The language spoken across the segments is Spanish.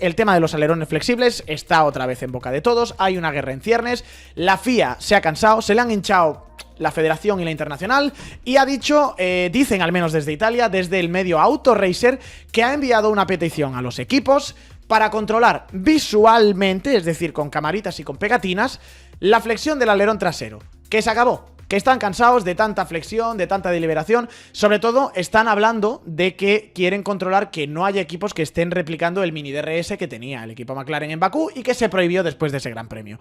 El tema de los alerones flexibles está otra vez en boca de todos, hay una guerra en ciernes, la FIA se ha cansado, se le han hinchado la Federación y la Internacional y ha dicho, dicen al menos desde Italia, desde el medio Autoracer, que ha enviado una petición a los equipos para controlar visualmente, es decir, con camaritas y con pegatinas, la flexión del alerón trasero, que se acabó. Que están cansados de tanta flexión, de tanta deliberación. Sobre todo están hablando de que quieren controlar que no haya equipos que estén replicando el mini DRS que tenía el equipo McLaren en Bakú y que se prohibió después de ese gran premio.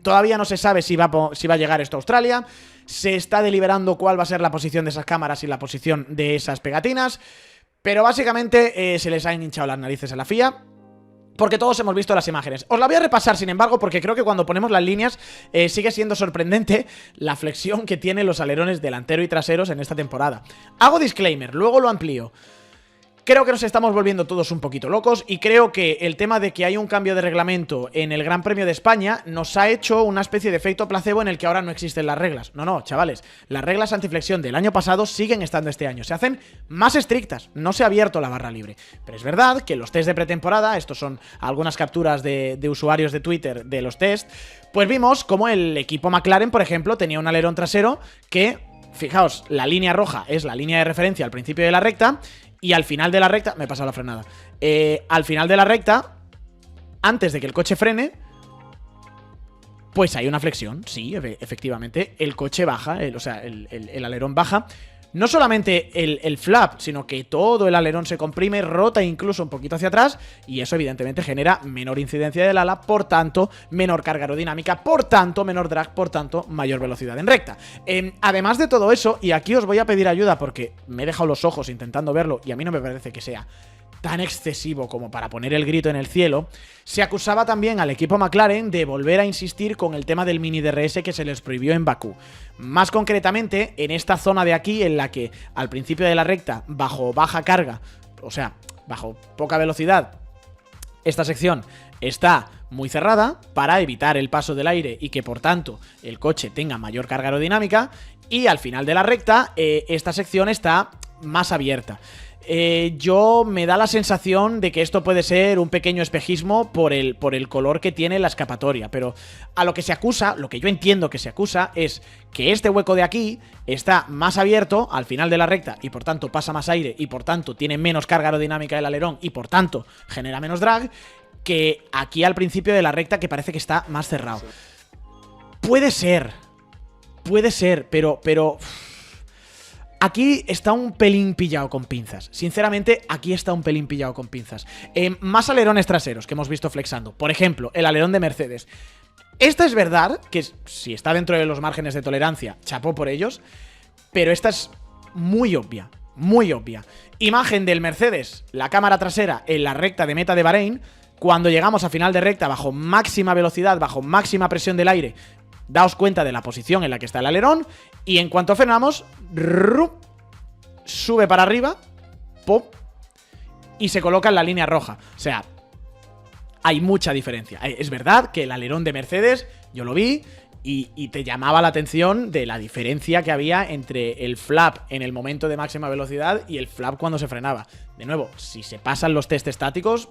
Todavía no se sabe si va a llegar esto a Australia. Se está deliberando cuál va a ser la posición de esas cámaras y la posición de esas pegatinas. Pero básicamente se les han hinchado las narices a la FIA. Porque todos hemos visto las imágenes. Os la voy a repasar, sin embargo, porque creo que cuando ponemos las líneas sigue siendo sorprendente la flexión que tienen los alerones delantero y traseros en esta temporada. Hago disclaimer, luego lo amplío. Creo que nos estamos volviendo todos un poquito locos y creo que el tema de que hay un cambio de reglamento en el Gran Premio de España nos ha hecho una especie de efecto placebo en el que ahora no existen las reglas. No, chavales, las reglas antiflexión del año pasado siguen estando este año, se hacen más estrictas, no se ha abierto la barra libre. Pero es verdad que los test de pretemporada, estos son algunas capturas de usuarios de Twitter de los test, pues vimos como el equipo McLaren, por ejemplo, tenía un alerón trasero que, fijaos, la línea roja es la línea de referencia al principio de la recta. Y al final de la recta, me he pasado la frenada, al final de la recta, antes de que el coche frene, pues hay una flexión, sí, efectivamente, el coche baja, el alerón baja. No solamente el flap, sino que todo el alerón se comprime, rota incluso un poquito hacia atrás y eso evidentemente genera menor incidencia del ala, por tanto, menor carga aerodinámica, por tanto, menor drag, por tanto, mayor velocidad en recta. Además de todo eso, y aquí os voy a pedir ayuda porque me he dejado los ojos intentando verlo y a mí no me parece que sea tan excesivo como para poner el grito en el cielo, se acusaba también al equipo McLaren de volver a insistir con el tema del mini DRS que se les prohibió en Bakú. Más concretamente, en esta zona de aquí, en la que al principio de la recta, bajo baja carga, o sea, bajo poca velocidad, esta sección está muy cerrada para evitar el paso del aire y que por tanto el coche tenga mayor carga aerodinámica, y al final de la recta esta sección está más abierta. Yo me da la sensación de que esto puede ser un pequeño espejismo por el color que tiene la escapatoria, pero a lo que se acusa, lo que yo entiendo que se acusa es que este hueco de aquí está más abierto al final de la recta y por tanto pasa más aire y por tanto tiene menos carga aerodinámica el alerón y por tanto genera menos drag, que aquí al principio de la recta que parece que está más cerrado. Puede ser, pero aquí está un pelín pillado con pinzas. Sinceramente, aquí está un pelín pillado con pinzas. Más alerones traseros que hemos visto flexando. Por ejemplo, el alerón de Mercedes. Esta es verdad que si está dentro de los márgenes de tolerancia, chapó por ellos. Pero esta es muy obvia. Muy obvia. Imagen del Mercedes, la cámara trasera en la recta de meta de Bahrein. Cuando llegamos a final de recta bajo máxima velocidad, bajo máxima presión del aire, daos cuenta de la posición en la que está el alerón. Y en cuanto frenamos, sube para arriba, pop, y se coloca en la línea roja. O sea, hay mucha diferencia. Es verdad que el alerón de Mercedes, yo lo vi, y te llamaba la atención de la diferencia que había entre el flap en el momento de máxima velocidad y el flap cuando se frenaba. De nuevo, si se pasan los test estáticos,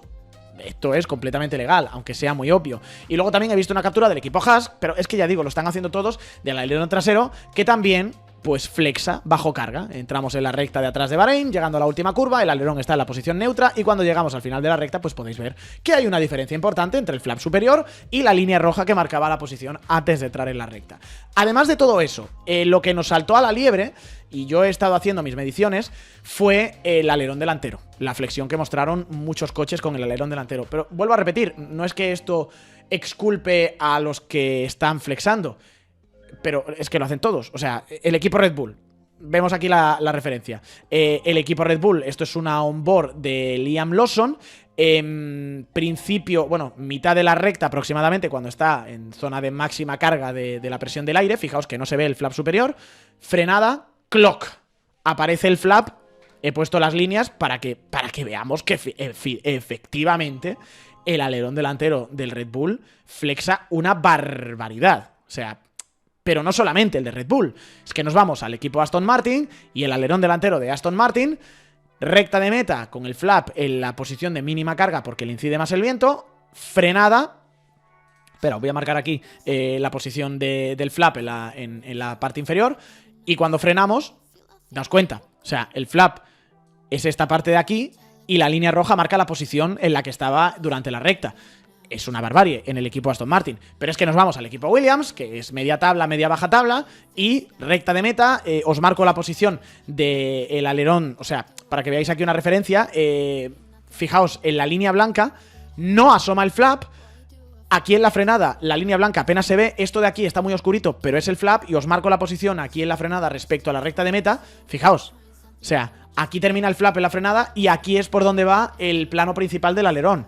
esto es completamente legal, aunque sea muy obvio. Y luego también he visto una captura del equipo Haas, pero es que ya digo, lo están haciendo todos, del alerón trasero, que también pues flexa bajo carga. Entramos en la recta de atrás de Bahrein, llegando a la última curva, el alerón está en la posición neutra y cuando llegamos al final de la recta pues podéis ver que hay una diferencia importante entre el flap superior y la línea roja que marcaba la posición antes de entrar en la recta. Además de todo eso, lo que nos saltó a la liebre, y yo he estado haciendo mis mediciones, fue el alerón delantero, la flexión que mostraron muchos coches con el alerón delantero. Pero vuelvo a repetir, no es que esto exculpe a los que están flexando, pero es que lo hacen todos. O sea, el equipo Red Bull, vemos aquí la referencia, el equipo Red Bull, esto es una onboard de Liam Lawson, en principio, bueno, mitad de la recta aproximadamente, cuando está en zona de máxima carga de la presión del aire, fijaos que no se ve el flap superior, frenada, clock, aparece el flap, he puesto las líneas para que veamos que efectivamente el alerón delantero del Red Bull flexa una barbaridad. O sea, pero no solamente el de Red Bull, es que nos vamos al equipo Aston Martin y el alerón delantero de Aston Martin Recta de meta con el flap en la posición de mínima carga porque le incide más el viento. Frenada. Espera, voy a marcar aquí la posición del flap en la parte inferior. Y cuando frenamos, daos cuenta, o sea, el flap es esta parte de aquí y la línea roja marca la posición en la que estaba durante la recta. Es una barbarie en el equipo Aston Martin. Pero es que nos vamos al equipo Williams, que es media tabla, media baja tabla, y recta de meta. Os marco la posición del alerón, o sea, para que veáis aquí una referencia. Fijaos, en la línea blanca no asoma el flap. Aquí en la frenada, la línea blanca apenas se ve. Esto de aquí está muy oscurito, pero es el flap. Y os marco la posición aquí en la frenada respecto a la recta de meta. Fijaos, o sea, aquí termina el flap en la frenada y aquí es por donde va el plano principal del alerón.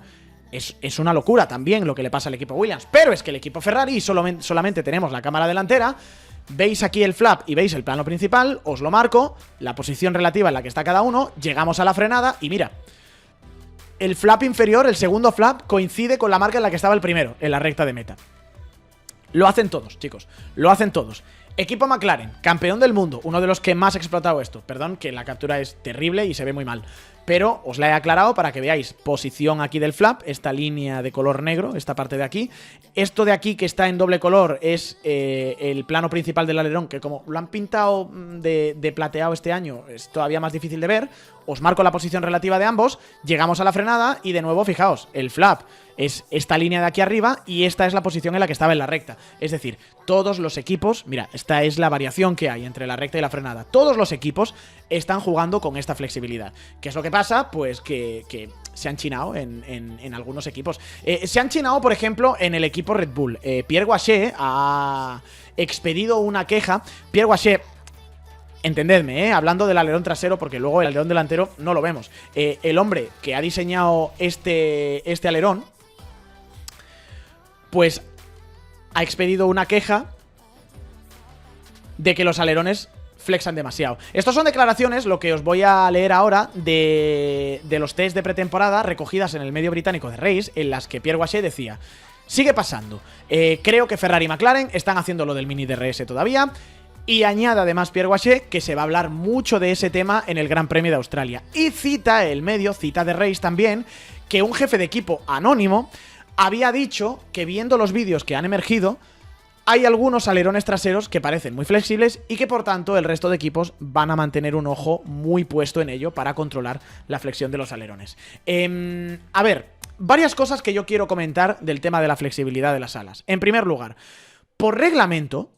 Es una locura también lo que le pasa al equipo Williams. Pero es que el equipo Ferrari solamente tenemos la cámara delantera. Veis aquí el flap y veis el plano principal. Os lo marco, la posición relativa en la que está cada uno. Llegamos a la frenada y mira, el flap inferior, el segundo flap, coincide con la marca en la que estaba el primero, en la recta de meta. Lo hacen todos, chicos, lo hacen todos. Equipo McLaren, campeón del mundo, uno de los que más ha explotado esto. Perdón, que la captura es terrible y se ve muy mal, pero os la he aclarado para que veáis posición aquí del flap, esta línea de color negro, esta parte de aquí. Esto de aquí que está en doble color es el plano principal del alerón, que como lo han pintado de plateado este año, es todavía más difícil de ver. Os marco la posición relativa de ambos, llegamos a la frenada y de nuevo, fijaos, el flap es esta línea de aquí arriba y esta es la posición en la que estaba en la recta. Es decir, todos los equipos, mira, esta es la variación que hay entre la recta y la frenada. Todos los equipos están jugando con esta flexibilidad. ¿Qué es lo que pasa? Pues que se han chinado en algunos equipos. Se han chinado, por ejemplo, en el equipo Red Bull. Pierre Gasly ha expedido una queja. Pierre Gasly, entendedme, hablando del alerón trasero, porque luego el alerón delantero no lo vemos. El hombre que ha diseñado este alerón, pues ha expedido una queja de que los alerones flexan demasiado. Estas son declaraciones, lo que os voy a leer ahora, de los test de pretemporada recogidas en el medio británico de Race, en las que Pierre Gasly decía: sigue pasando, creo que Ferrari y McLaren están haciendo lo del mini DRS todavía. Y añade además Pierre Gasly que se va a hablar mucho de ese tema en el Gran Premio de Australia. Y cita el medio, cita de Race también, que un jefe de equipo anónimo había dicho que viendo los vídeos que han emergido, hay algunos alerones traseros que parecen muy flexibles y que por tanto el resto de equipos van a mantener un ojo muy puesto en ello para controlar la flexión de los alerones. A ver, varias cosas que yo quiero comentar del tema de la flexibilidad de las alas. En primer lugar, por reglamento,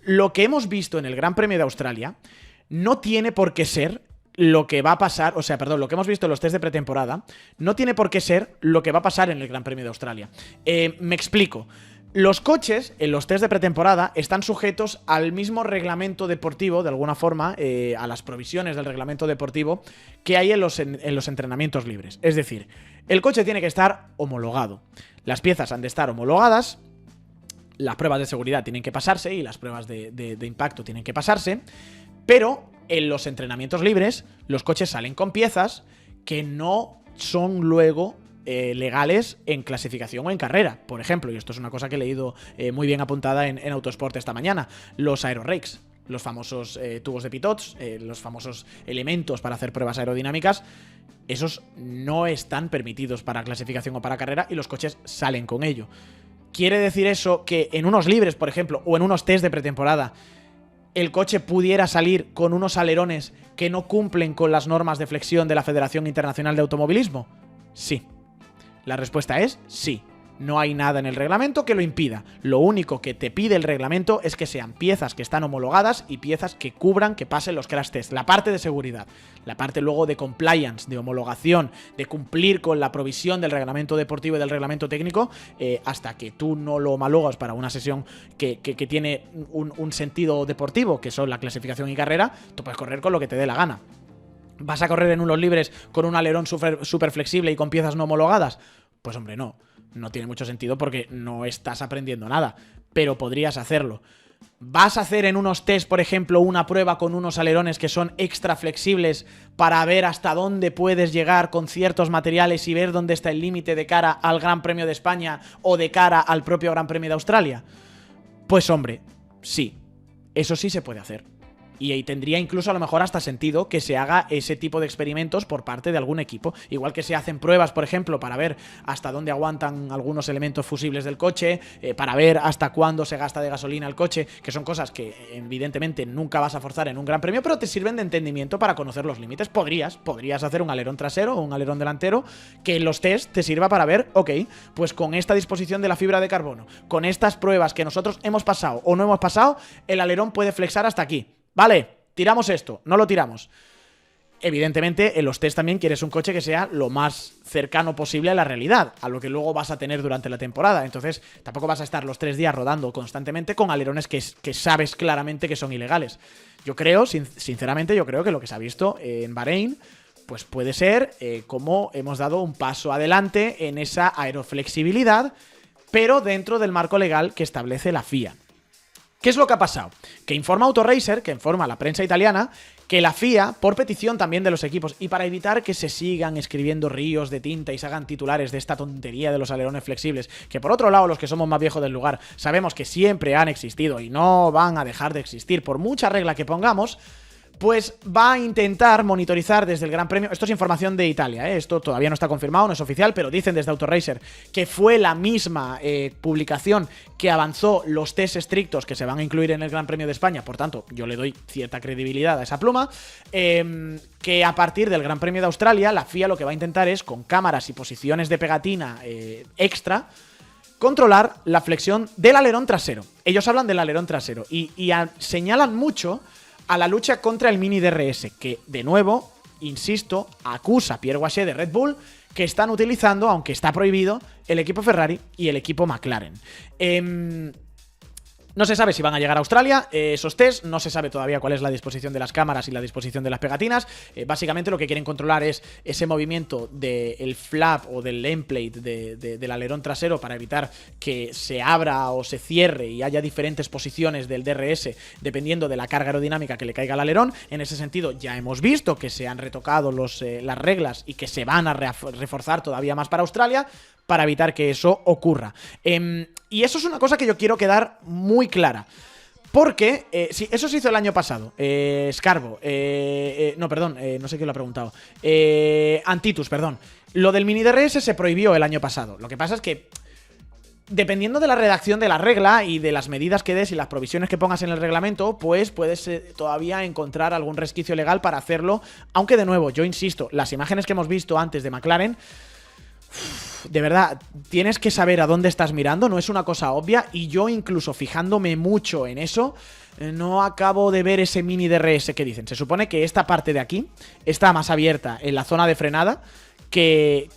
lo que hemos visto en el Gran Premio de Australia no tiene por qué ser lo que va a pasar, o sea, perdón, lo que hemos visto en los test de pretemporada no tiene por qué ser lo que va a pasar en el Gran Premio de Australia. Me explico. Los coches en los test de pretemporada están sujetos al mismo reglamento deportivo, de alguna forma, a las provisiones del reglamento deportivo que hay en los entrenamientos libres. Es decir, el coche tiene que estar homologado. Las piezas han de estar homologadas. Las pruebas de seguridad tienen que pasarse y las pruebas de impacto tienen que pasarse, pero en los entrenamientos libres los coches salen con piezas que no son luego legales en clasificación o en carrera. Por ejemplo, y esto es una cosa que he leído muy bien apuntada en Autosport esta mañana, los aerorakes, los famosos tubos de pilots, los famosos elementos para hacer pruebas aerodinámicas, esos no están permitidos para clasificación o para carrera y los coches salen con ello. ¿Quiere decir eso que en unos libres, por ejemplo, o en unos test de pretemporada, el coche pudiera salir con unos alerones que no cumplen con las normas de flexión de la Federación Internacional de Automovilismo? Sí. La respuesta es sí. No hay nada en el reglamento que lo impida. Lo único que te pide el reglamento es que sean piezas que están homologadas y piezas que cubran, que pasen los crash test. La parte de seguridad, la parte luego de compliance, de homologación, de cumplir con la provisión del reglamento deportivo y del reglamento técnico, hasta que tú no lo homologas para una sesión que tiene un sentido deportivo, que son la clasificación y carrera, tú puedes correr con lo que te dé la gana. ¿Vas a correr en unos libres con un alerón súper flexible y con piezas no homologadas? Pues hombre, no. No tiene mucho sentido porque no estás aprendiendo nada, pero podrías hacerlo. ¿Vas a hacer en unos test, por ejemplo, una prueba con unos alerones que son extra flexibles para ver hasta dónde puedes llegar con ciertos materiales y ver dónde está el límite de cara al Gran Premio de España o de cara al propio Gran Premio de Australia? Pues hombre, sí. Eso sí se puede hacer. Y tendría incluso a lo mejor hasta sentido que se haga ese tipo de experimentos por parte de algún equipo. Igual que se hacen pruebas, por ejemplo, para ver hasta dónde aguantan algunos elementos fusibles del coche, para ver hasta cuándo se gasta de gasolina el coche, que son cosas que evidentemente nunca vas a forzar en un gran premio, pero te sirven de entendimiento para conocer los límites. Podrías hacer un alerón trasero o un alerón delantero que en los test te sirva para ver, ok, pues con esta disposición de la fibra de carbono, con estas pruebas que nosotros hemos pasado o no hemos pasado, el alerón puede flexar hasta aquí. Vale, tiramos esto, no lo tiramos. Evidentemente, en los test también quieres un coche que sea lo más cercano posible a la realidad, a lo que luego vas a tener durante la temporada. Entonces, tampoco vas a estar los 3 días rodando constantemente con alerones que sabes claramente que son ilegales. Yo creo, sinceramente, yo creo que lo que se ha visto en Bahrein, pues puede ser como hemos dado un paso adelante en esa aeroflexibilidad, pero dentro del marco legal que establece la FIA. ¿Qué es lo que ha pasado? Que informa Autoracer, que informa la prensa italiana, que la FIA, por petición también de los equipos y para evitar que se sigan escribiendo ríos de tinta y se hagan titulares de esta tontería de los alerones flexibles, que por otro lado los que somos más viejos del lugar sabemos que siempre han existido y no van a dejar de existir por mucha regla que pongamos, pues va a intentar monitorizar desde el Gran Premio. Esto es información de Italia, esto todavía no está confirmado, no es oficial, pero dicen desde Autoracer que fue la misma publicación que avanzó los test estrictos que se van a incluir en el Gran Premio de España. Por tanto, yo le doy cierta credibilidad a esa pluma. Que a partir del Gran Premio de Australia, la FIA lo que va a intentar es, con cámaras y posiciones de pegatina extra, controlar la flexión del alerón trasero. Ellos hablan del alerón trasero y señalan mucho a la lucha contra el Mini DRS, que, de nuevo, insisto, acusa a Pierre Gasly de Red Bull que están utilizando, aunque está prohibido, el equipo Ferrari y el equipo McLaren. No se sabe si van a llegar a Australia esos test, no se sabe todavía cuál es la disposición de las cámaras y la disposición de las pegatinas. Básicamente lo que quieren controlar es ese movimiento del flap o del endplate del alerón trasero para evitar que se abra o se cierre y haya diferentes posiciones del DRS dependiendo de la carga aerodinámica que le caiga al alerón. En ese sentido ya hemos visto que se han retocado las reglas y que se van a reforzar todavía más para Australia, para evitar que eso ocurra. Y eso es una cosa que yo quiero quedar muy clara. Porque, sí, eso se hizo el año pasado. Scarbo. No, perdón, no sé quién lo ha preguntado. Antitus, perdón. Lo del mini DRS se prohibió el año pasado. Lo que pasa es que, dependiendo de la redacción de la regla y de las medidas que des y las provisiones que pongas en el reglamento, pues puedes todavía encontrar algún resquicio legal para hacerlo. Aunque, de nuevo, yo insisto, las imágenes que hemos visto antes de McLaren, de verdad, tienes que saber a dónde estás mirando, no es una cosa obvia, y yo incluso fijándome mucho en eso, no acabo de ver ese mini DRS que dicen. Se supone que esta parte de aquí está más abierta en la zona de frenada que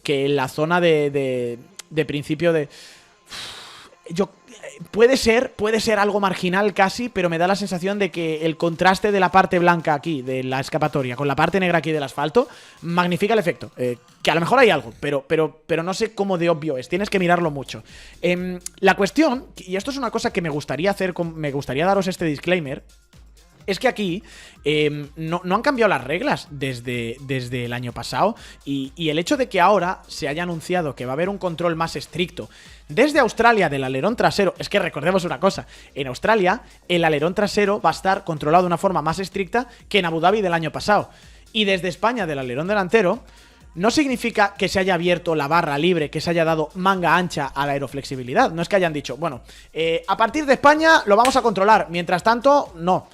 en la zona de principio de... Puede ser algo marginal casi, pero me da la sensación de que el contraste de la parte blanca aquí, de la escapatoria, con la parte negra aquí del asfalto, magnifica el efecto. Que a lo mejor hay algo, pero no sé cómo de obvio es. Tienes que mirarlo mucho. La cuestión, y esto es una cosa que me gustaría hacer, me gustaría daros este disclaimer, es que aquí no han cambiado las reglas desde el año pasado y el hecho de que ahora se haya anunciado que va a haber un control más estricto desde Australia del alerón trasero, es que recordemos una cosa, en Australia el alerón trasero va a estar controlado de una forma más estricta que en Abu Dhabi del año pasado, y desde España del alerón delantero no significa que se haya abierto la barra libre, que se haya dado manga ancha a la aeroflexibilidad. No es que hayan dicho, bueno, a partir de España lo vamos a controlar, mientras tanto, no.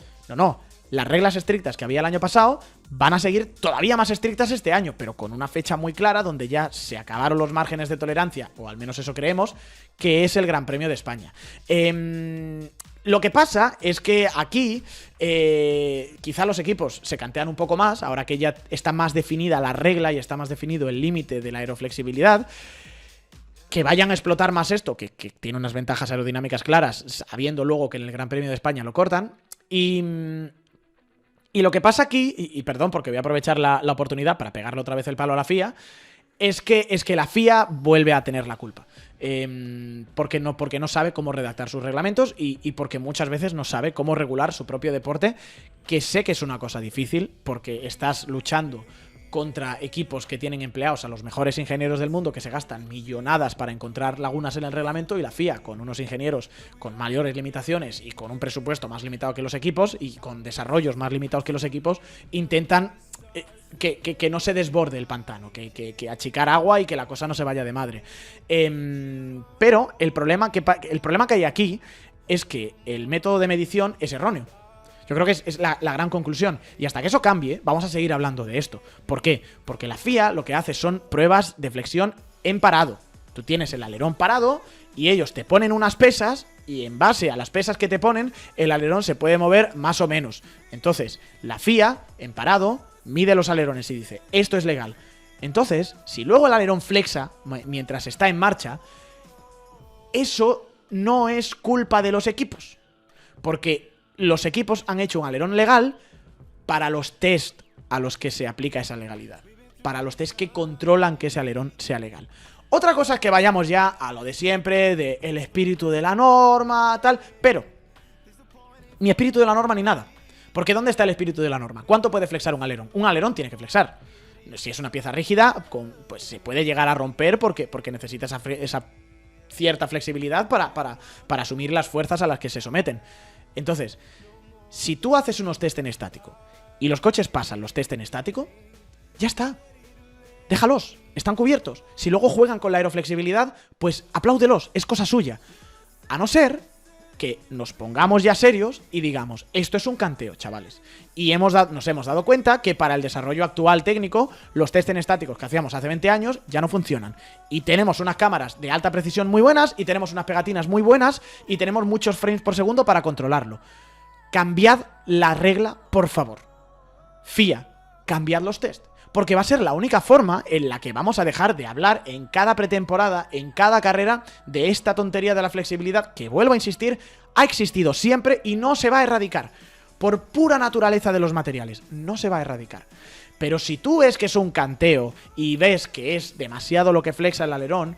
Las reglas estrictas que había el año pasado van a seguir todavía más estrictas este año, pero con una fecha muy clara donde ya se acabaron los márgenes de tolerancia, o al menos eso creemos, que es el Gran Premio de España. Lo que pasa es que aquí quizá los equipos se cantean un poco más, ahora que ya está más definida la regla y está más definido el límite de la aeroflexibilidad, que vayan a explotar más esto, que tiene unas ventajas aerodinámicas claras, sabiendo luego que en el Gran Premio de España lo cortan. Y lo que pasa aquí, y perdón porque voy a aprovechar la oportunidad para pegarle otra vez el palo a la FIA, es que la FIA vuelve a tener la culpa. Porque no sabe cómo redactar sus reglamentos y porque muchas veces no sabe cómo regular su propio deporte, que sé que es una cosa difícil porque estás luchando contra equipos que tienen empleados a los mejores ingenieros del mundo, que se gastan millonadas para encontrar lagunas en el reglamento, y la FIA, con unos ingenieros con mayores limitaciones y con un presupuesto más limitado que los equipos y con desarrollos más limitados que los equipos, intentan que no se desborde el pantano, que achicar agua y que la cosa no se vaya de madre. Pero el problema que hay aquí es que el método de medición es erróneo. Yo creo que es la gran conclusión. Y hasta que eso cambie, vamos a seguir hablando de esto. ¿Por qué? Porque la FIA lo que hace son pruebas de flexión en parado. Tú tienes el alerón parado y ellos te ponen unas pesas, y en base a las pesas que te ponen, el alerón se puede mover más o menos. Entonces, la FIA, en parado, mide los alerones y dice, esto es legal. Entonces, si luego el alerón flexa mientras está en marcha, eso no es culpa de los equipos. Porque los equipos han hecho un alerón legal para los test a los que se aplica esa legalidad. Para los test que controlan que ese alerón sea legal. Otra cosa es que vayamos ya a lo de siempre, de el espíritu de la norma, tal. Pero ni espíritu de la norma ni nada. Porque ¿dónde está el espíritu de la norma? ¿Cuánto puede flexar un alerón? Un alerón tiene que flexar. Si es una pieza rígida, pues se puede llegar a romper porque necesita esa cierta flexibilidad para asumir las fuerzas a las que se someten. Entonces, si tú haces unos test en estático y los coches pasan los test en estático, ya está. Déjalos, están cubiertos. Si luego juegan con la aeroflexibilidad, pues apláudelos, es cosa suya. A no ser que nos pongamos ya serios y digamos, esto es un canteo, chavales. Y nos hemos dado cuenta que para el desarrollo actual técnico, los test en estáticos que hacíamos hace 20 años ya no funcionan. Y tenemos unas cámaras de alta precisión muy buenas, y tenemos unas pegatinas muy buenas, y tenemos muchos frames por segundo para controlarlo. Cambiad la regla, por favor. FIA, cambiad los test. Porque va a ser la única forma en la que vamos a dejar de hablar en cada pretemporada, en cada carrera, de esta tontería de la flexibilidad, que, vuelvo a insistir, ha existido siempre y no se va a erradicar. Por pura naturaleza de los materiales, no se va a erradicar. Pero si tú ves que es un canteo y ves que es demasiado lo que flexa el alerón,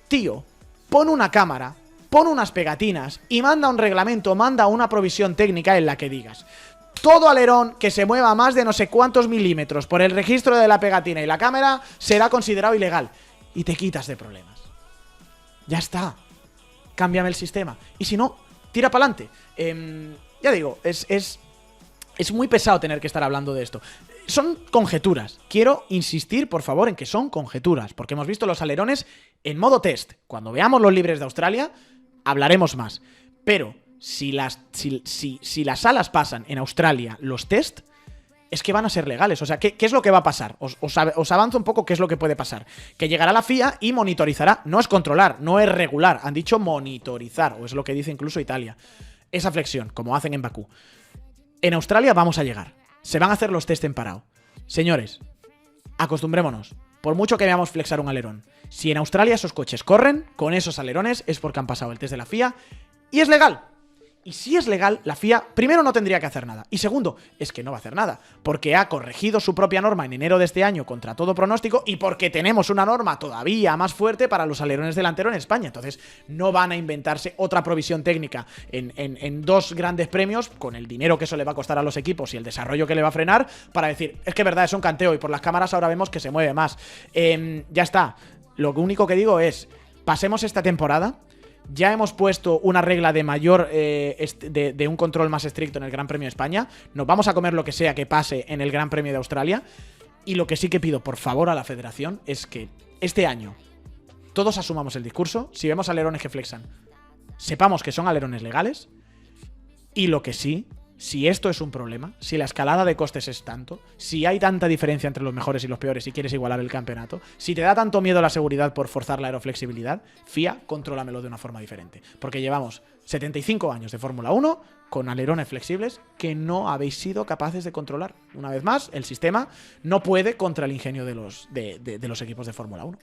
tío, pon una cámara, pon unas pegatinas y manda un reglamento, manda una provisión técnica en la que digas: todo alerón que se mueva más de no sé cuántos milímetros por el registro de la pegatina y la cámara será considerado ilegal. Y te quitas de problemas. Ya está. Cámbiame el sistema. Y si no, tira para adelante. Ya digo, es muy pesado tener que estar hablando de esto. Son conjeturas. Quiero insistir, por favor, en que son conjeturas. Porque hemos visto los alerones en modo test. Cuando veamos los libres de Australia, hablaremos más. Pero si las alas pasan en Australia los test, es que van a ser legales. O sea, ¿qué es lo que va a pasar? Os avanzo un poco qué es lo que puede pasar. Que llegará la FIA y monitorizará. No es controlar, no es regular. Han dicho monitorizar, o es lo que dice incluso Italia. Esa flexión, como hacen en Bakú. En Australia vamos a llegar. Se van a hacer los test en parado. Señores, acostumbrémonos. Por mucho que veamos flexar un alerón, si en Australia esos coches corren con esos alerones, es porque han pasado el test de la FIA y es legal. Y si es legal, la FIA, primero, no tendría que hacer nada. Y segundo, es que no va a hacer nada. Porque ha corregido su propia norma en enero de este año contra todo pronóstico, y porque tenemos una norma todavía más fuerte para los alerones delanteros en España. Entonces, no van a inventarse otra provisión técnica en dos grandes premios, con el dinero que eso le va a costar a los equipos y el desarrollo que le va a frenar, para decir, es que verdad, es un canteo y por las cámaras ahora vemos que se mueve más. Ya está. Lo único que digo es, pasemos esta temporada. Ya hemos puesto una regla de mayor de un control más estricto en el Gran Premio de España. Nos vamos a comer lo que sea que pase en el Gran Premio de Australia. Y lo que sí que pido, por favor, a la federación es que este año todos asumamos el discurso. Si vemos alerones que flexan, sepamos que son alerones legales. Y lo que sí, si esto es un problema, si la escalada de costes es tanto, si hay tanta diferencia entre los mejores y los peores y quieres igualar el campeonato, si te da tanto miedo la seguridad por forzar la aeroflexibilidad, FIA, contrólamelo de una forma diferente. Porque llevamos 75 años de Fórmula 1 con alerones flexibles que no habéis sido capaces de controlar. Una vez más, el sistema no puede contra el ingenio de los equipos de Fórmula 1.